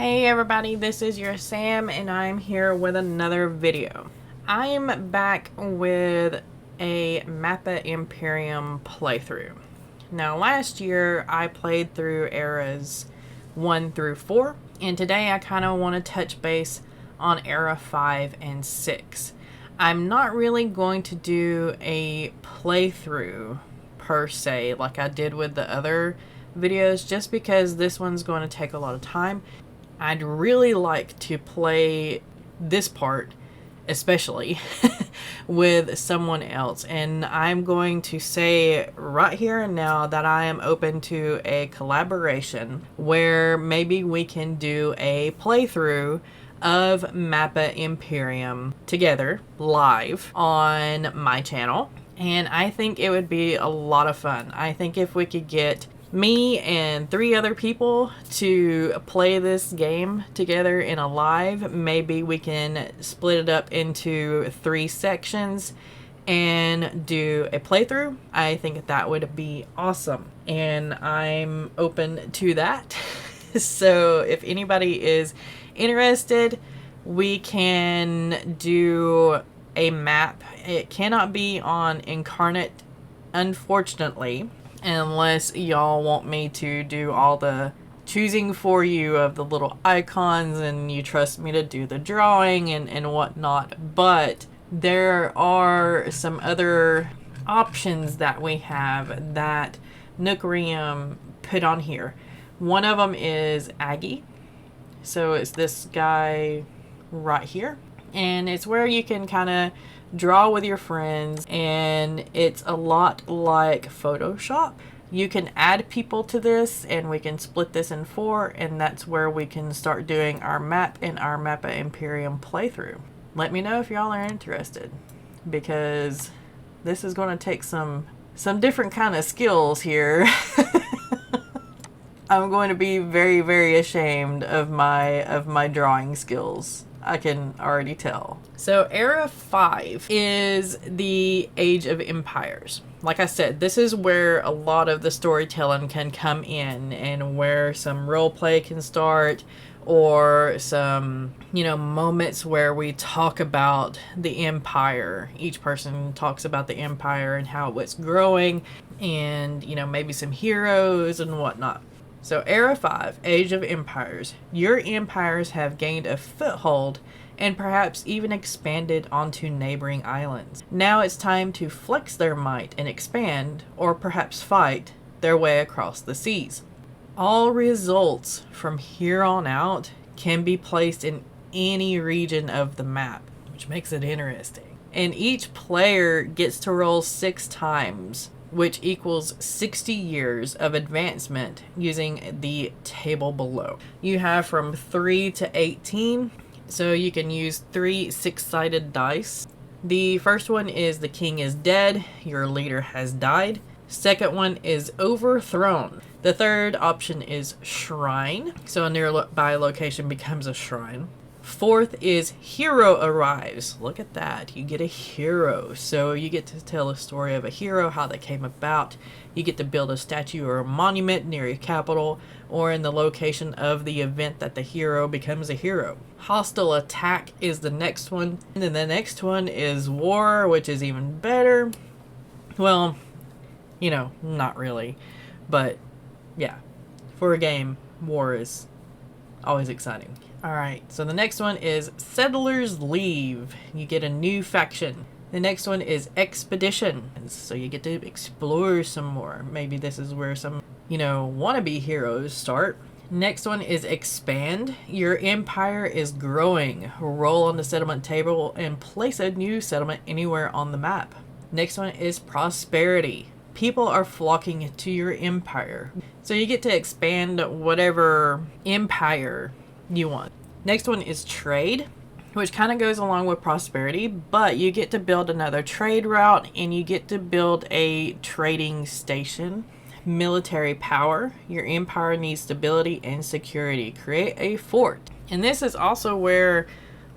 Hey everybody, this is your Sam and I'm here with another video. I'm back with a Mappa Imperium playthrough. Now last year I played through eras 1 through 4 and today I kind of want to touch base on era 5 and 6. I'm not really going to do a playthrough per se like I did with the other videos just because this one's going to take a lot of time. I'd really like to play this part, especially, with someone else. And I'm going to say right here and now that I am open to a collaboration where maybe we can do a playthrough of Mappa Imperium together, live, on my channel. And I think it would be a lot of fun. I think if we could get me and 3 other people to play this game together in a live, maybe we can split it up into 3 sections and do a playthrough. I think that would be awesome and I'm open to that. So if anybody is interested, we can do a map. It cannot be on Incarnate, unfortunately, unless y'all want me to do all the choosing for you of the little icons and you trust me to do the drawing and whatnot. But there are some other options that we have that Nookrium put on here. One of them is Aggie. So it's this guy right here. And it's where you can kind of draw with your friends, and it's a lot like Photoshop. You can add people to this and we can split this in 4, and that's where we can start doing our map in our Mappa Imperium playthrough. Let me know if y'all are interested, because this is going to take some different kind of skills here. I'm going to be very ashamed of my drawing skills. I can already tell. So era 5 is the Age of Empires. Like I said, this is where a lot of the storytelling can come in and where some role play can start, or some, moments where we talk about the empire. Each person talks about the empire and how it's growing, and maybe some heroes and whatnot. So Era 5, Age of Empires. Your empires have gained a foothold and perhaps even expanded onto neighboring islands. Now it's time to flex their might and expand, or perhaps fight, their way across the seas. All results from here on out can be placed in any region of the map, which makes it interesting. And each player gets to roll 6 times, which equals 60 years of advancement using the table below. You have from 3 to 18, so you can use 3 6-sided dice. The first one is the king is dead, your leader has died. Second one is overthrown. The third option is shrine, so a nearby location becomes a shrine. Fourth is hero arrives. Look at that. You get a hero. So you get to tell a story of a hero, how they came about. You get to build a statue or a monument near your capital or in the location of the event that the hero becomes a hero. Hostile attack is the next one. And then the next one is war, which is even better. Well, not really. But yeah, for a game, war is always exciting. Alright, so the next one is Settlers Leave. You get a new faction. The next one is Expedition. So you get to explore some more. Maybe this is where some, wannabe heroes start. Next one is Expand. Your empire is growing. Roll on the settlement table and place a new settlement anywhere on the map. Next one is Prosperity. People are flocking to your empire. So you get to expand whatever empire you want. Next one is Trade, which kind of goes along with Prosperity, but you get to build another trade route and you get to build a trading station. Military Power. Your empire needs stability and security. Create a fort. And this is also where,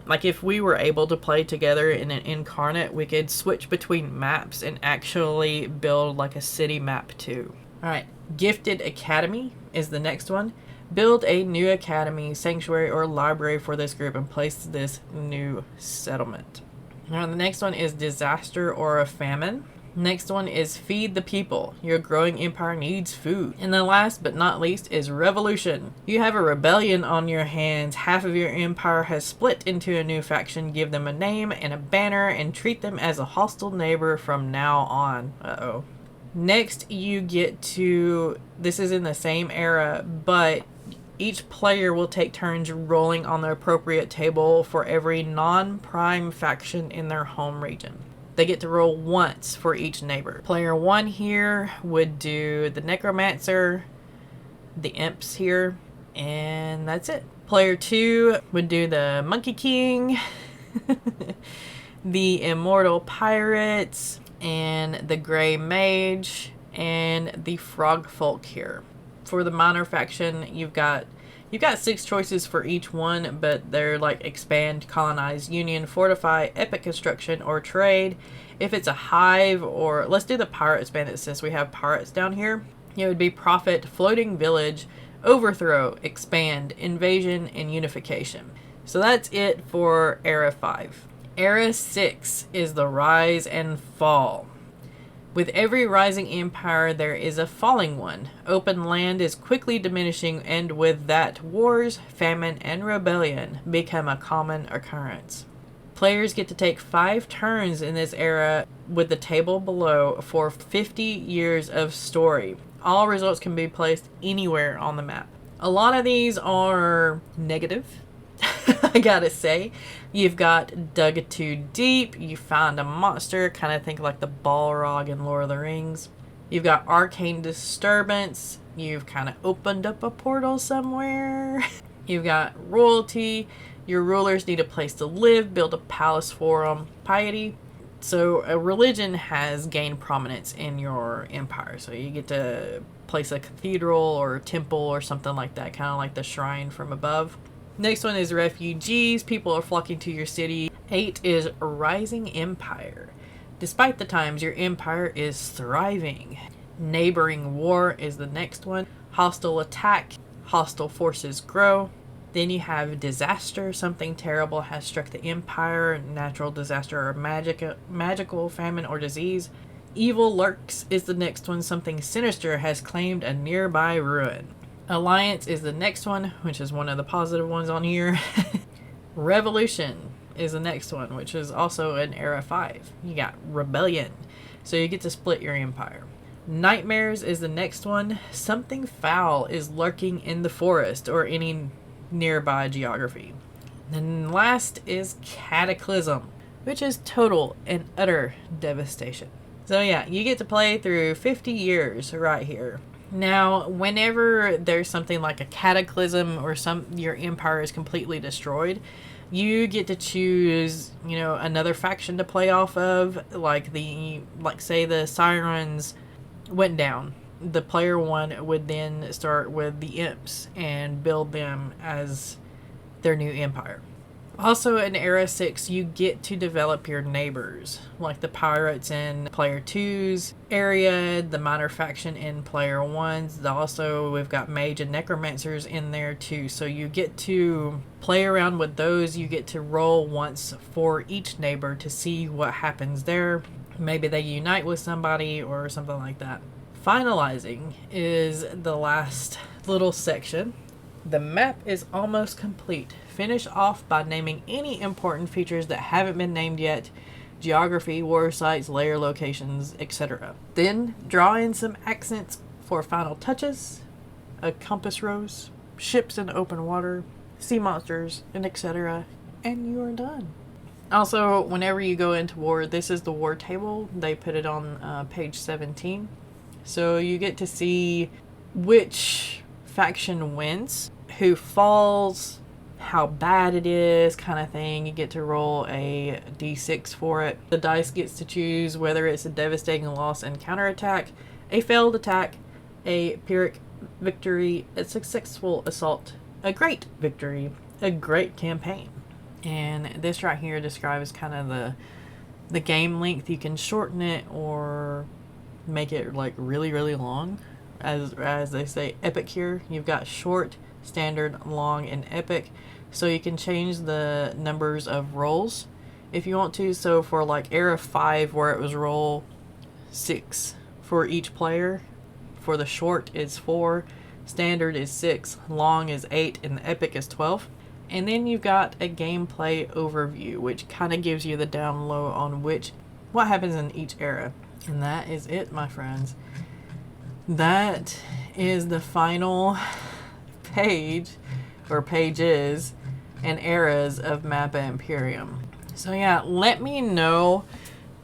like, if we were able to play together in an Incarnate, we could switch between maps and actually build like a city map too. Alright, Gifted Academy is the next one. Build a new academy, sanctuary, or library for this group and place this new settlement. Now the next one is disaster or a famine. Next one is feed the people. Your growing empire needs food. And the last but not least is revolution. You have a rebellion on your hands. Half of your empire has split into a new faction. Give them a name and a banner and treat them as a hostile neighbor from now on. Uh-oh. Next you get to, this is in the same era, but each player will take turns rolling on the appropriate table for every non-prime faction in their home region. They get to roll once for each neighbor. Player 1 here would do the Necromancer, the Imps here, and that's it. Player 2 would do the Monkey King, the Immortal Pirates, and the Grey Mage, and the Frog Folk here. For the minor faction, you've got 6 choices for each one, but they're like expand, colonize, union, fortify, epic construction, or trade. If it's a hive, or let's do the pirates bandit since we have pirates down here. It would be profit, floating village, overthrow, expand, invasion, and unification. So that's it for Era 5. Era 6 is the rise and fall. With every rising empire, there is a falling one. Open land is quickly diminishing, and with that, wars, famine, and rebellion become a common occurrence. Players get to take 5 turns in this era with the table below for 50 years of story. All results can be placed anywhere on the map. A lot of these are negative, I gotta say. You've got dug too deep, you found a monster, kind of think like the Balrog in Lord of the Rings. You've got arcane disturbance, you've kind of opened up a portal somewhere. You've got royalty, your rulers need a place to live, build a palace for them. Piety, so a religion has gained prominence in your empire, so you get to place a cathedral or a temple or something like that, kind of like the shrine from above. Next one is refugees. People are flocking to your city. 8 is rising empire. Despite the times, your empire is thriving. Neighboring war is the next one. Hostile attack. Hostile forces grow. Then you have disaster. Something terrible has struck the empire. Natural disaster or magical famine or disease. Evil lurks is the next one. Something sinister has claimed a nearby ruin. Alliance is the next one, which is one of the positive ones on here. Revolution is the next one, which is also in Era 5. You got Rebellion, so you get to split your empire. Nightmares is the next one. Something foul is lurking in the forest or any nearby geography. And last is Cataclysm, which is total and utter devastation. So yeah, you get to play through 50 years right here. Now, whenever there's something like a cataclysm or your empire is completely destroyed, you get to choose, another faction to play off of. Like say the Sirens went down. The player 1 would then start with the Imps and build them as their new empire. Also in Era 6, you get to develop your neighbors, like the pirates in Player 2's area, the minor faction in Player 1's. Also, we've got mage and necromancers in there too, so you get to play around with those. You get to roll once for each neighbor to see what happens there. Maybe they unite with somebody or something like that. Finalizing is the last little section. The map is almost complete. Finish off by naming any important features that haven't been named yet, geography, war sites, layer locations, etc. Then draw in some accents for final touches, a compass rose, ships in open water, sea monsters, and etc. And you are done. Also, whenever you go into war, this is the war table. They put it on page 17. So you get to see which faction wins, who falls, how bad it is, kind of thing. You get to roll a d6 for it. The dice gets to choose whether it's a devastating loss and counterattack, a failed attack, a Pyrrhic victory, a successful assault, a great victory, a great campaign. And this right here describes kind of the game length. You can shorten it or make it like really, really long. as they say, epic here. You've got short, standard, long, and epic. So you can change the numbers of rolls if you want to. So for like Era 5, where it was roll 6 for each player, for the short it's 4, standard is 6, long is 8, and the epic is 12. And then you've got a gameplay overview, which kind of gives you the down low on what happens in each era. And that is it, my friends. That is the final page, or pages, and eras of Mappa Imperium. So yeah, let me know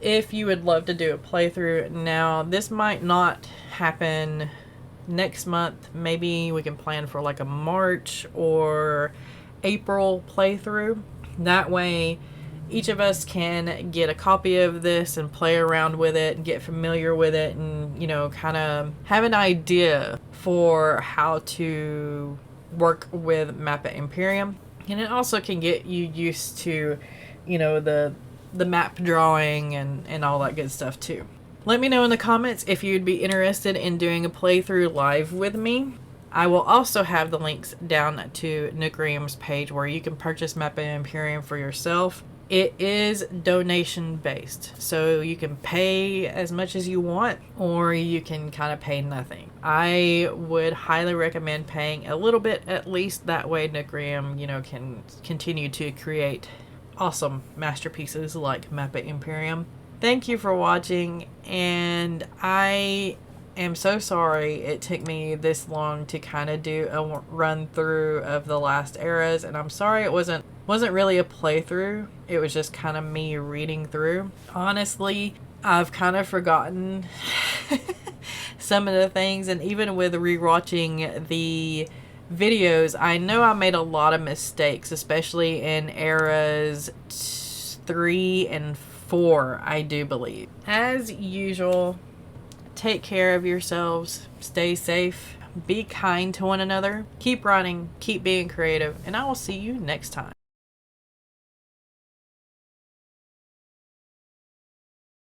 if you would love to do a playthrough. Now, this might not happen next month. Maybe we can plan for like a March or April playthrough. That way each of us can get a copy of this and play around with it and get familiar with it, and, you know, kind of have an idea for how to work with Mappa Imperium. And it also can get you used to, you know, the map drawing and all that good stuff too. Let me know in the comments if you'd be interested in doing a playthrough live with me. I will also have the links down to Nookrium's page where you can purchase Mappa Imperium for yourself. It is donation based, so you can pay as much as you want, or you can kind of pay nothing. I would highly recommend paying a little bit at least. That way Nookrium, you know, can continue to create awesome masterpieces like Mappa Imperium. Thank you for watching, and I am so sorry it took me this long to kind of do a run through of the last eras, and I'm sorry it wasn't really a playthrough. It was just kind of me reading through. Honestly, I've kind of forgotten some of the things, and even with rewatching the videos, I know I made a lot of mistakes, especially in eras 3 and 4, I do believe. As usual, take care of yourselves, stay safe, be kind to one another, keep writing, keep being creative, and I will see you next time.